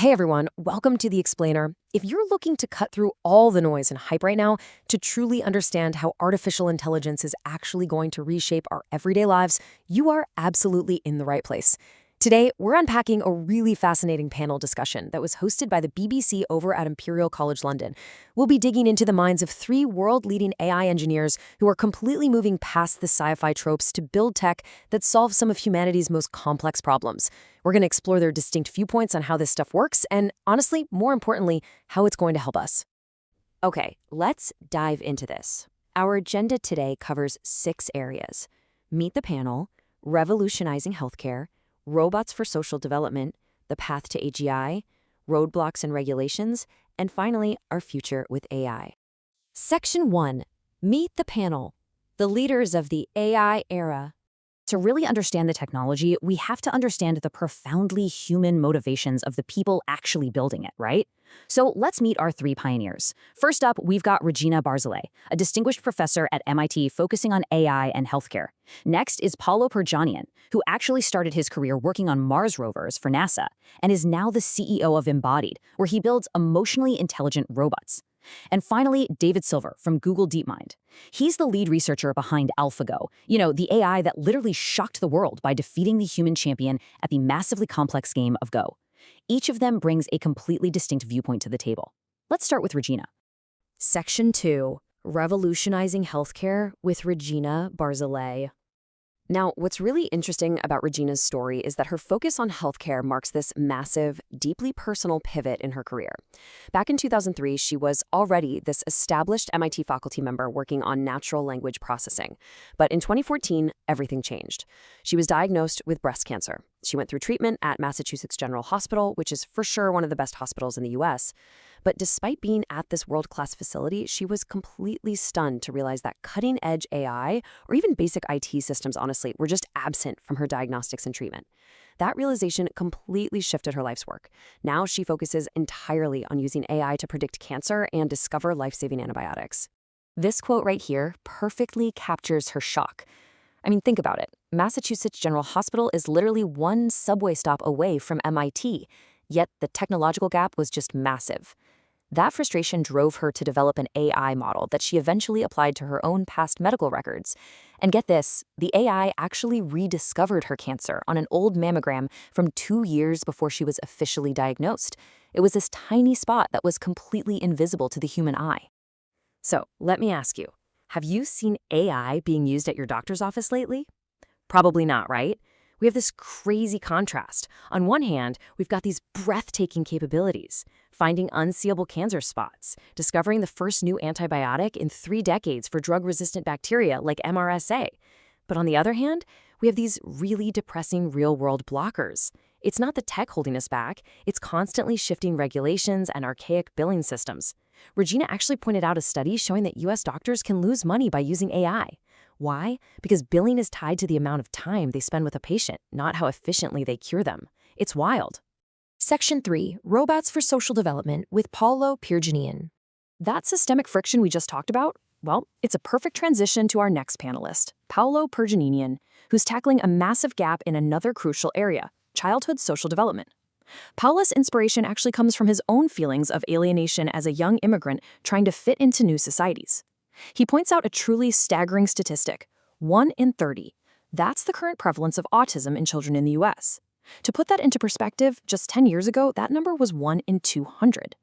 Hey everyone, welcome to The Explainer. If you're looking to cut through all the noise and hype right now to truly understand how artificial intelligence is actually going to reshape our everyday lives, you are absolutely in the right place. Today, we're unpacking a really fascinating panel discussion that was hosted by the BBC over at Imperial College London. We'll be digging into the minds of three world-leading AI engineers who are completely moving past the sci-fi tropes to build tech that solves some of humanity's most complex problems. We're going to explore their distinct viewpoints on how this stuff works and, honestly, more importantly, how it's going to help us. Okay, let's dive into this. Our agenda today covers 6 areas: meet the panel, revolutionizing healthcare, robots for social development, the path to AGI, roadblocks and regulations, and finally, our future with AI. Section 1. Meet the panel, the leaders of the AI era. To really understand the technology, we have to understand the profoundly human motivations of the people actually building it, right? So let's meet our 3 pioneers. First up, we've got Regina Barzilay, a distinguished professor at MIT focusing on AI and healthcare. Next is Paolo Pirjanian, who actually started his career working on Mars rovers for NASA and is now the CEO of Embodied, where he builds emotionally intelligent robots. And finally, David Silver from Google DeepMind. He's the lead researcher behind AlphaGo, the AI that literally shocked the world by defeating the human champion at the massively complex game of Go. Each of them brings a completely distinct viewpoint to the table. Let's start with Regina. Section 2. Revolutionizing Healthcare with Regina Barzilay. Now, what's really interesting about Regina's story is that her focus on healthcare marks this massive, deeply personal pivot in her career. Back in 2003, she was already this established MIT faculty member working on natural language processing. But in 2014, everything changed. She was diagnosed with breast cancer. She went through treatment at Massachusetts General Hospital, which is for sure one of the best hospitals in the US. But despite being at this world-class facility, she was completely stunned to realize that cutting-edge AI, or even basic IT systems, honestly, were just absent from her diagnostics and treatment. That realization completely shifted her life's work. Now she focuses entirely on using AI to predict cancer and discover life-saving antibiotics. This quote right here perfectly captures her shock. I mean, think about it. Massachusetts General Hospital is literally one subway stop away from MIT, yet the technological gap was just massive. That frustration drove her to develop an AI model that she eventually applied to her own past medical records. And get this, the AI actually rediscovered her cancer on an old mammogram from 2 years before she was officially diagnosed. It was this tiny spot that was completely invisible to the human eye. So, let me ask you, have you seen AI being used at your doctor's office lately? Probably not, right? We have this crazy contrast. On one hand, we've got these breathtaking capabilities, finding unseeable cancer spots, discovering the first new antibiotic in 3 decades for drug-resistant bacteria like MRSA. But on the other hand, we have these really depressing real-world blockers. It's not the tech holding us back, it's constantly shifting regulations and archaic billing systems. Regina actually pointed out a study showing that US doctors can lose money by using AI. Why? Because billing is tied to the amount of time they spend with a patient, not how efficiently they cure them. It's wild. Section 3. Robots for Social Development with Paolo Pirjanian. That systemic friction we just talked about? Well, it's a perfect transition to our next panelist, Paolo Pirjanian, who's tackling a massive gap in another crucial area, childhood social development. Paolo's inspiration actually comes from his own feelings of alienation as a young immigrant trying to fit into new societies. He points out a truly staggering statistic: 1 in 30. That's the current prevalence of autism in children in the US. To put that into perspective, just 10 years ago, that number was 1 in 200.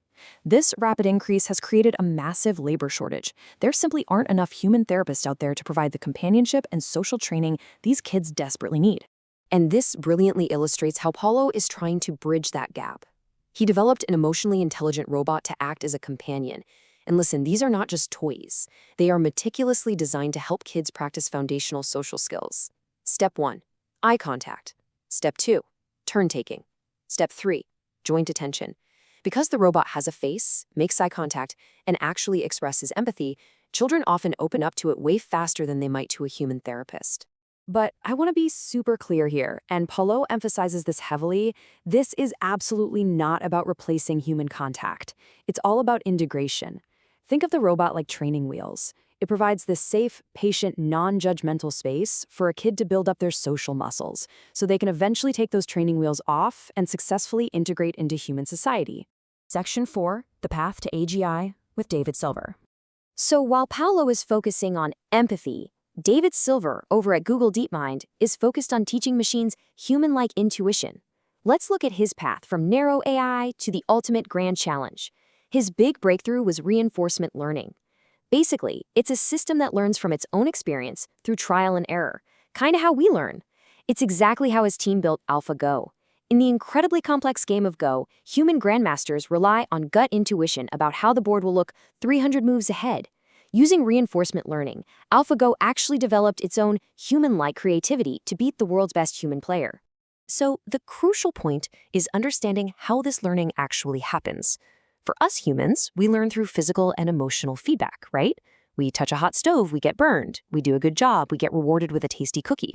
This rapid increase has created a massive labor shortage. There simply aren't enough human therapists out there to provide the companionship and social training these kids desperately need. And this brilliantly illustrates how Paolo is trying to bridge that gap. He developed an emotionally intelligent robot to act as a companion. And listen, these are not just toys. They are meticulously designed to help kids practice foundational social skills. Step 1, eye contact. Step 2, turn-taking. Step 3, joint attention. Because the robot has a face, makes eye contact, and actually expresses empathy, children often open up to it way faster than they might to a human therapist. But I want to be super clear here, and Paolo emphasizes this heavily. This is absolutely not about replacing human contact. It's all about integration. Think of the robot like training wheels. It provides this safe, patient, non-judgmental space for a kid to build up their social muscles, so they can eventually take those training wheels off and successfully integrate into human society. Section 4, The Path to AGI with David Silver. So while Paolo is focusing on empathy, David Silver over at Google DeepMind is focused on teaching machines human-like intuition. Let's look at his path from narrow AI to the ultimate grand challenge. His big breakthrough was reinforcement learning. Basically, it's a system that learns from its own experience through trial and error, kind of how we learn. It's exactly how his team built AlphaGo. In the incredibly complex game of Go, human grandmasters rely on gut intuition about how the board will look 300 moves ahead. Using reinforcement learning, AlphaGo actually developed its own human-like creativity to beat the world's best human player. So the crucial point is understanding how this learning actually happens. For us humans, we learn through physical and emotional feedback, right? We touch a hot stove, we get burned. We do a good job, we get rewarded with a tasty cookie.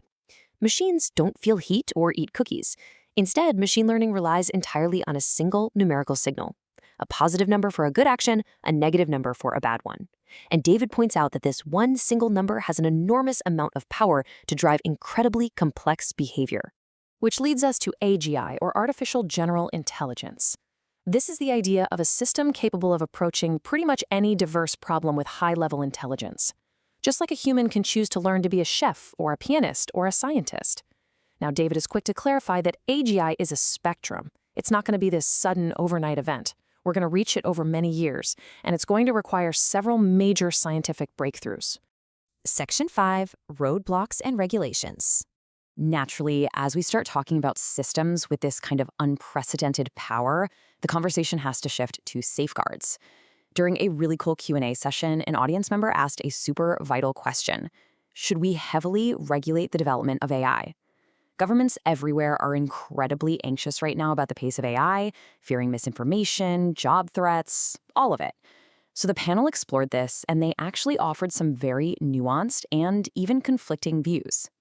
Machines don't feel heat or eat cookies. Instead, machine learning relies entirely on a single numerical signal. A positive number for a good action, a negative number for a bad one. And David points out that this one single number has an enormous amount of power to drive incredibly complex behavior. Which leads us to AGI, or Artificial General Intelligence. This is the idea of a system capable of approaching pretty much any diverse problem with high-level intelligence. Just like a human can choose to learn to be a chef or a pianist or a scientist. Now, David is quick to clarify that AGI is a spectrum. It's not going to be this sudden overnight event. We're going to reach it over many years, and it's going to require several major scientific breakthroughs. Section 5, Roadblocks and Regulations. Naturally, as we start talking about systems with this kind of unprecedented power, the conversation has to shift to safeguards. During a really cool Q&A session, an audience member asked a super vital question. Should we heavily regulate the development of AI? Governments everywhere are incredibly anxious right now about the pace of AI, fearing misinformation, job threats, all of it. So the panel explored this, and they actually offered some very nuanced and even conflicting views.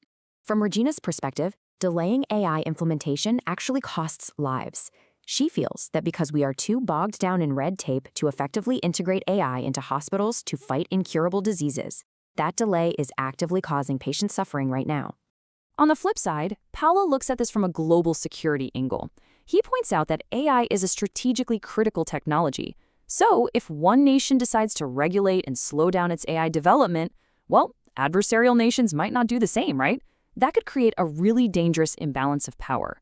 From Regina's perspective, delaying AI implementation actually costs lives. She feels that because we are too bogged down in red tape to effectively integrate AI into hospitals to fight incurable diseases, that delay is actively causing patient suffering right now. On the flip side, Paolo looks at this from a global security angle. He points out that AI is a strategically critical technology. So if one nation decides to regulate and slow down its AI development, well, adversarial nations might not do the same, right? That could create a really dangerous imbalance of power.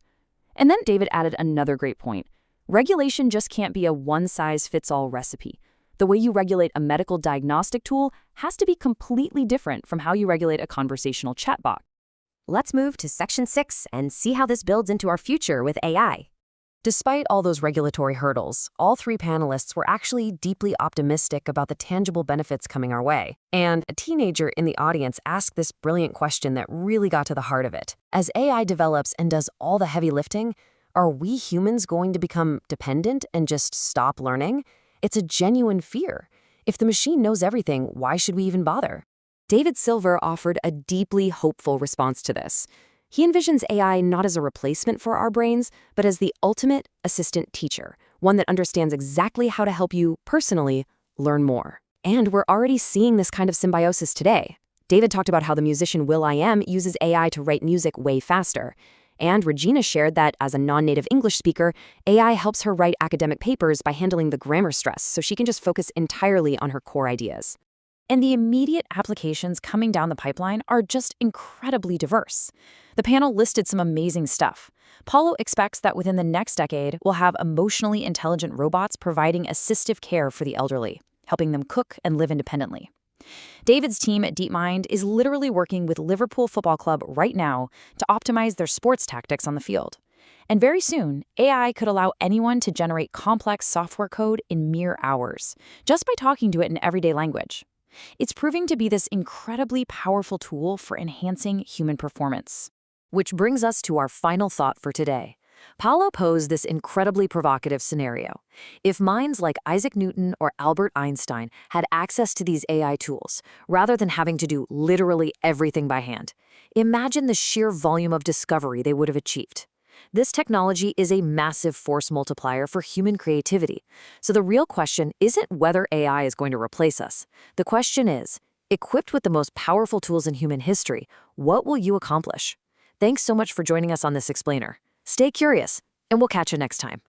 And then David added another great point. Regulation just can't be a one-size-fits-all recipe. The way you regulate a medical diagnostic tool has to be completely different from how you regulate a conversational chatbot. Let's move to Section 6 and see how this builds into our future with AI. Despite all those regulatory hurdles, all three panelists were actually deeply optimistic about the tangible benefits coming our way. And a teenager in the audience asked this brilliant question that really got to the heart of it. As AI develops and does all the heavy lifting, are we humans going to become dependent and just stop learning? It's a genuine fear. If the machine knows everything, why should we even bother? David Silver offered a deeply hopeful response to this. He envisions AI not as a replacement for our brains, but as the ultimate assistant teacher, one that understands exactly how to help you, personally, learn more. And we're already seeing this kind of symbiosis today. David talked about how the musician will.i.am uses AI to write music way faster. And Regina shared that, as a non-native English speaker, AI helps her write academic papers by handling the grammar stress so she can just focus entirely on her core ideas. And the immediate applications coming down the pipeline are just incredibly diverse. The panel listed some amazing stuff. Paolo expects that within the next decade, we'll have emotionally intelligent robots providing assistive care for the elderly, helping them cook and live independently. David's team at DeepMind is literally working with Liverpool Football Club right now to optimize their sports tactics on the field. And very soon, AI could allow anyone to generate complex software code in mere hours, just by talking to it in everyday language. It's proving to be this incredibly powerful tool for enhancing human performance. Which brings us to our final thought for today. Paolo posed this incredibly provocative scenario. If minds like Isaac Newton or Albert Einstein had access to these AI tools, rather than having to do literally everything by hand, imagine the sheer volume of discovery they would have achieved. This technology is a massive force multiplier for human creativity. So the real question isn't whether AI is going to replace us. The question is, Equipped with the most powerful tools in human history, what will you accomplish? Thanks so much for joining us on this explainer. Stay curious, and we'll catch you next time.